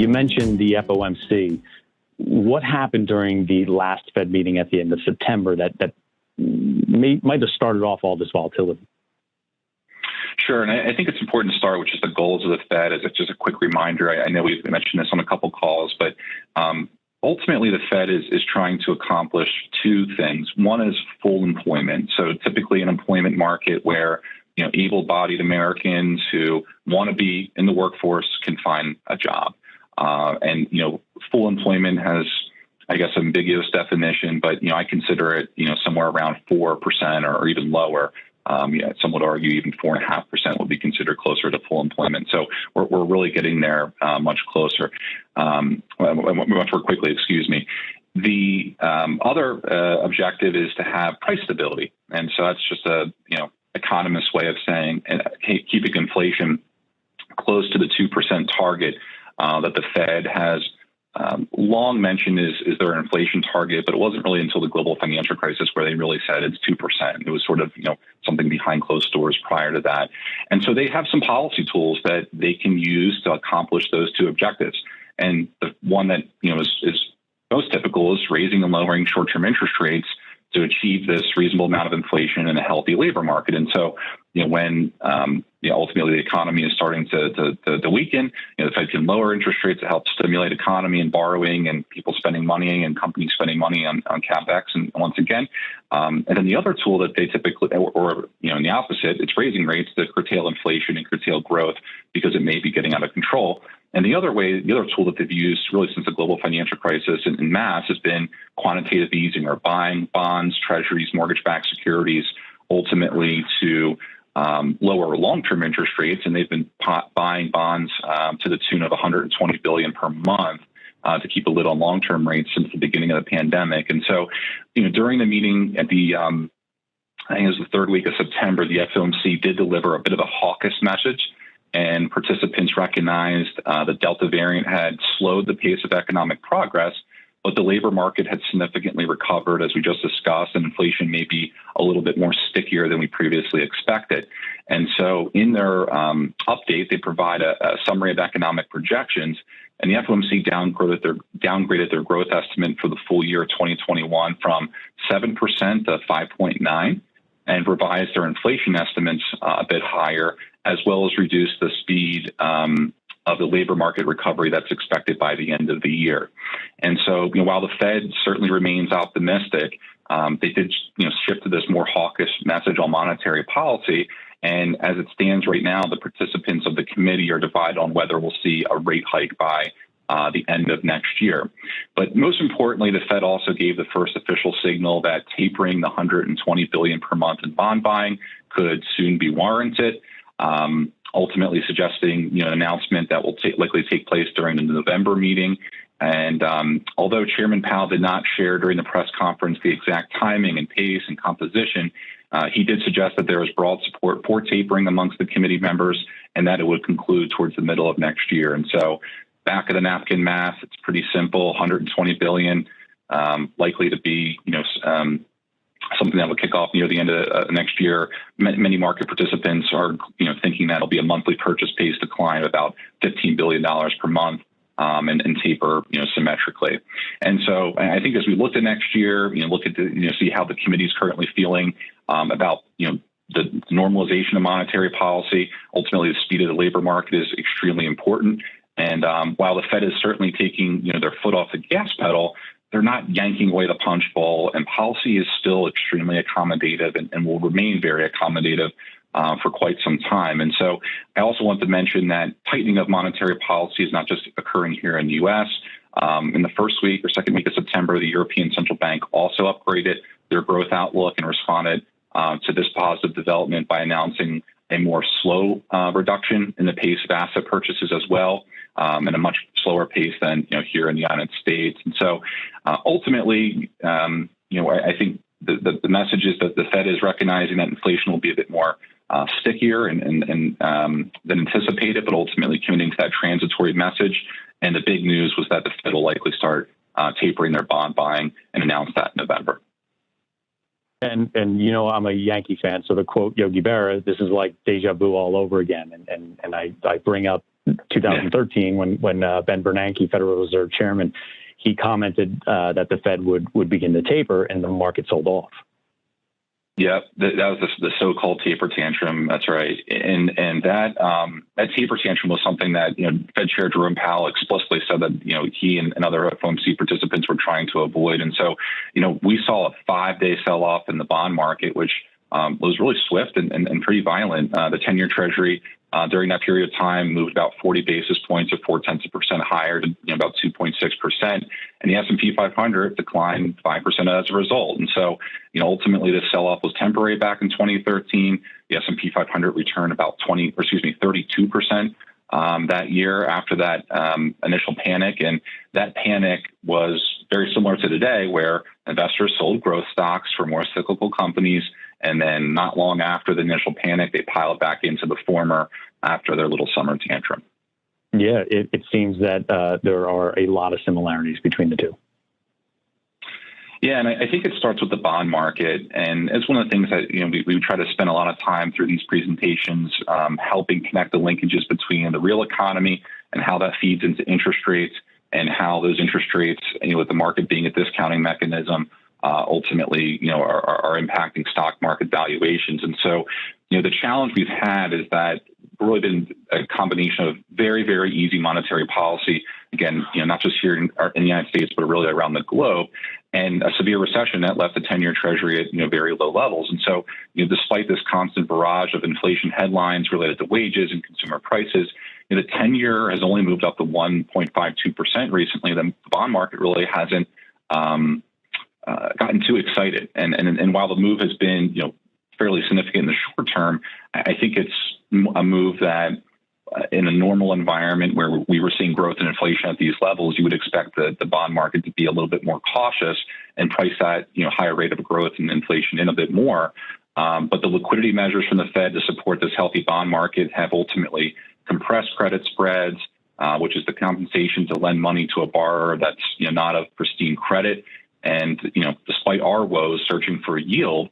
You mentioned the FOMC. What happened during the last Fed meeting at the end of September that might have started off all this volatility? Sure, and I think it's important to start with just the goals of the Fed as just a quick reminder. I know we've mentioned this on a couple calls, but ultimately the Fed is trying to accomplish two things. One is full employment. So typically an employment market where able-bodied Americans who want to be in the workforce can find a job. And full employment has, I guess, ambiguous definition, but I consider it somewhere around 4% or even lower. Some would argue even 4.5% would be considered closer to full employment. So we're really getting there much closer, much more quickly. Excuse me. The other objective is to have price stability, and so that's just a economist way of saying keeping inflation close to the 2% target that the Fed has long mentioned is their inflation target, but it wasn't really until the global financial crisis where they really said it's 2%. It was sort of something behind closed doors prior to that. And so they have some policy tools that they can use to accomplish those two objectives. And the one that is most typical is raising and lowering short-term interest rates to achieve this reasonable amount of inflation in a healthy labor market. And so, when ultimately the economy is starting to weaken, the Fed can lower interest rates to help stimulate economy and borrowing and people spending money and companies spending money on CapEx. And once again, and then the other tool that they typically, or in the opposite, it's raising rates to curtail inflation and curtail growth because it may be getting out of control. And the other tool that they've used really since the global financial crisis in mass has been quantitative easing, or buying bonds, treasuries, mortgage-backed securities, ultimately to lower long-term interest rates. And they've been buying bonds to the tune of $120 billion per month to keep a lid on long-term rates since the beginning of the pandemic. And so, during the meeting at the I think it was the third week of September, the FOMC did deliver a bit of a hawkish message. And participants recognized the Delta variant had slowed the pace of economic progress, but the labor market had significantly recovered, as we just discussed, and inflation may be a little bit more stickier than we previously expected. And so in their update, they provide a summary of economic projections, and the FOMC downgraded their growth estimate for the full year 2021 from 7% to 5.9%, and revised their inflation estimates a bit higher, as well as reduce the speed of the labor market recovery that's expected by the end of the year. And so, while the Fed certainly remains optimistic, they did shift to this more hawkish message on monetary policy. And as it stands right now, the participants of the committee are divided on whether we'll see a rate hike by the end of next year. But most importantly, the Fed also gave the first official signal that tapering the $120 billion per month in bond buying could soon be warranted. Ultimately suggesting an announcement that will likely take place during the November meeting. And although Chairman Powell did not share during the press conference the exact timing and pace and composition, he did suggest that there is broad support for tapering amongst the committee members and that it would conclude towards the middle of next year. And so back of the napkin math, it's pretty simple. $120 billion, likely to be something that will kick off near the end of next year. Many market participants are, thinking that'll be a monthly purchase pace decline of about $15 billion per month, and taper, symmetrically. And so I think as we look to next year, look at see how the committee is currently feeling about, the normalization of monetary policy. Ultimately, the speed of the labor market is extremely important. And while the Fed is certainly taking, their foot off the gas pedal, they're not yanking away the punch bowl, and policy is still extremely accommodative and will remain very accommodative for quite some time. And so I also want to mention that tightening of monetary policy is not just occurring here in the U.S. In the first week or second week of September, the European Central Bank also upgraded their growth outlook and responded to this positive development by announcing a more slow reduction in the pace of asset purchases as well, and a much slower pace than here in the United States. And so ultimately, I think the message is that the Fed is recognizing that inflation will be a bit more stickier and than anticipated, but ultimately committing to that transitory message. And the big news was that the Fed will likely start tapering their bond buying and announce that in November. And I'm a Yankee fan, so to quote Yogi Berra, this is like deja vu all over again. And I bring up 2013 when Ben Bernanke, Federal Reserve Chairman, he commented that the Fed would begin to taper, and the market sold off. Yeah, that was the so-called taper tantrum. That's right, and that taper tantrum was something that Fed Chair Jerome Powell explicitly said that he and other FOMC participants were trying to avoid. And so we saw a 5-day sell-off in the bond market, which was really swift and pretty violent. The 10-year Treasury during that period of time moved about 40 basis points or 0.4% higher to about 2.6%. And the S&P 500 declined 5% as a result. And so, ultimately this sell-off was temporary back in 2013. The S&P 500 returned about 32% that year after that initial panic. And that panic was very similar to today, where investors sold growth stocks for more cyclical companies. And then not long after the initial panic, they piled back into the former after their little summer tantrum. Yeah, it seems that there are a lot of similarities between the two. Yeah, and I think it starts with the bond market. And it's one of the things that we try to spend a lot of time through these presentations, helping connect the linkages between the real economy and how that feeds into interest rates, and how those interest rates, with the market being a discounting mechanism, ultimately, are impacting stock market valuations. And so, the challenge we've had is that really been a combination of very, very easy monetary policy. Again, not just here in the United States, but really around the globe, and a severe recession that left the 10-year Treasury at very low levels. And so, despite this constant barrage of inflation headlines related to wages and consumer prices, the 10-year has only moved up to 1.52% recently. The bond market really hasn't gotten too excited. And while the move has been, fairly significant in the short term, I think it's a move that in a normal environment where we were seeing growth and inflation at these levels, you would expect the bond market to be a little bit more cautious and price that, higher rate of growth and inflation in a bit more. But the liquidity measures from the Fed to support this healthy bond market have ultimately compressed credit spreads, which is the compensation to lend money to a borrower that's not of pristine credit. And despite our woes searching for a yield,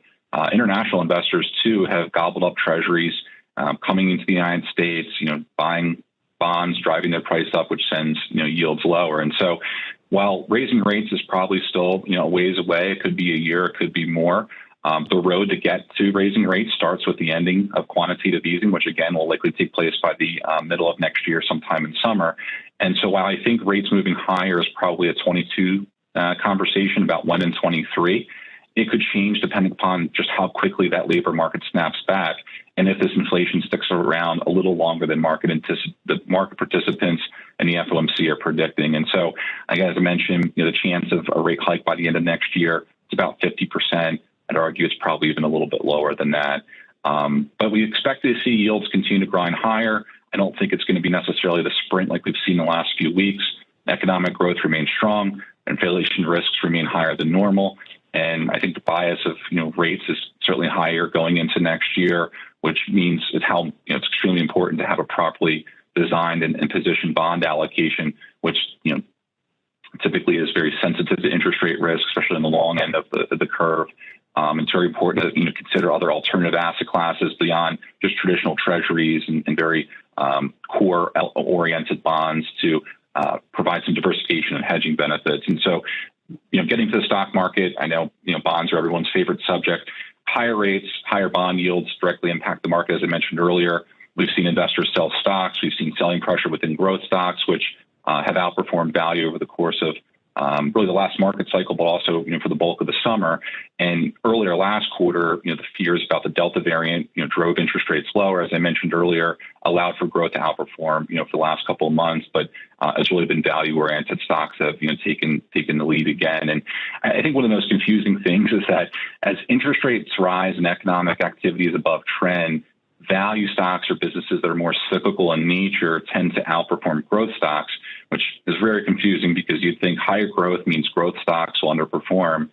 international investors too have gobbled up treasuries, coming into the United States, buying bonds, driving their price up, which sends yields lower. And so, while raising rates is probably still a ways away, it could be a year, it could be more. The road to get to raising rates starts with the ending of quantitative easing, which again will likely take place by the middle of next year, sometime in summer. And so, while I think rates moving higher is probably a 22 conversation about when in 23, it could change depending upon just how quickly that labor market snaps back, and if this inflation sticks around a little longer than the market participants and the FOMC are predicting. And so, again, as I mentioned, the chance of a rate hike by the end of next year is about 50%. I'd argue it's probably even a little bit lower than that. But we expect to see yields continue to grind higher. I don't think it's going to be necessarily the sprint like we've seen the last few weeks. Economic growth remains strong. Inflation risks remain higher than normal. And I think the bias of rates is certainly higher going into next year, which means it's extremely important to have a properly designed and positioned bond allocation, which typically is very sensitive to interest rate risk, especially on the long end of the curve. It's very important to consider other alternative asset classes beyond just traditional treasuries and very core-oriented bonds to provide some diversification and hedging benefits. And so, getting to the stock market, I know, bonds are everyone's favorite subject. Higher rates, higher bond yields directly impact the market. As I mentioned earlier, we've seen investors sell stocks. We've seen selling pressure within growth stocks, which have outperformed value over the course of really the last market cycle, but also, for the bulk of the summer. And earlier last quarter, the fears about the Delta variant, drove interest rates lower. As I mentioned earlier, allowed for growth to outperform, for the last couple of months, but it's really been value-oriented stocks that have, taken the lead again. And I think one of the most confusing things is that as interest rates rise and economic activity is above trend, value stocks or businesses that are more cyclical in nature tend to outperform growth stocks, which is very confusing because you'd think higher growth means growth stocks will outperform,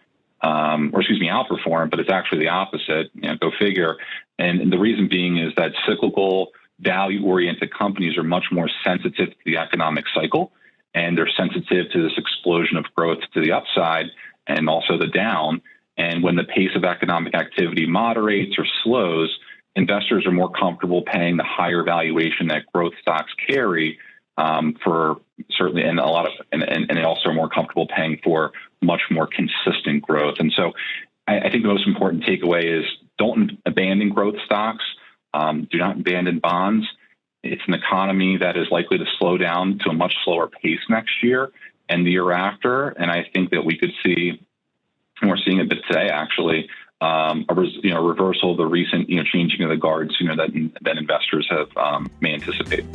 but it's actually the opposite. Go figure. And the reason being is that cyclical, value-oriented companies are much more sensitive to the economic cycle, and they're sensitive to this explosion of growth to the upside and also the down. And when the pace of economic activity moderates or slows, investors are more comfortable paying the higher valuation that growth stocks carry for certainly, and they also are more comfortable paying for much more consistent growth. And so I think the most important takeaway is don't abandon growth stocks. Do not abandon bonds. It's an economy that is likely to slow down to a much slower pace next year and the year after. And I think that we could see, and we're seeing a bit today actually, a reversal of the recent changing of the guard sooner than investors have may anticipate.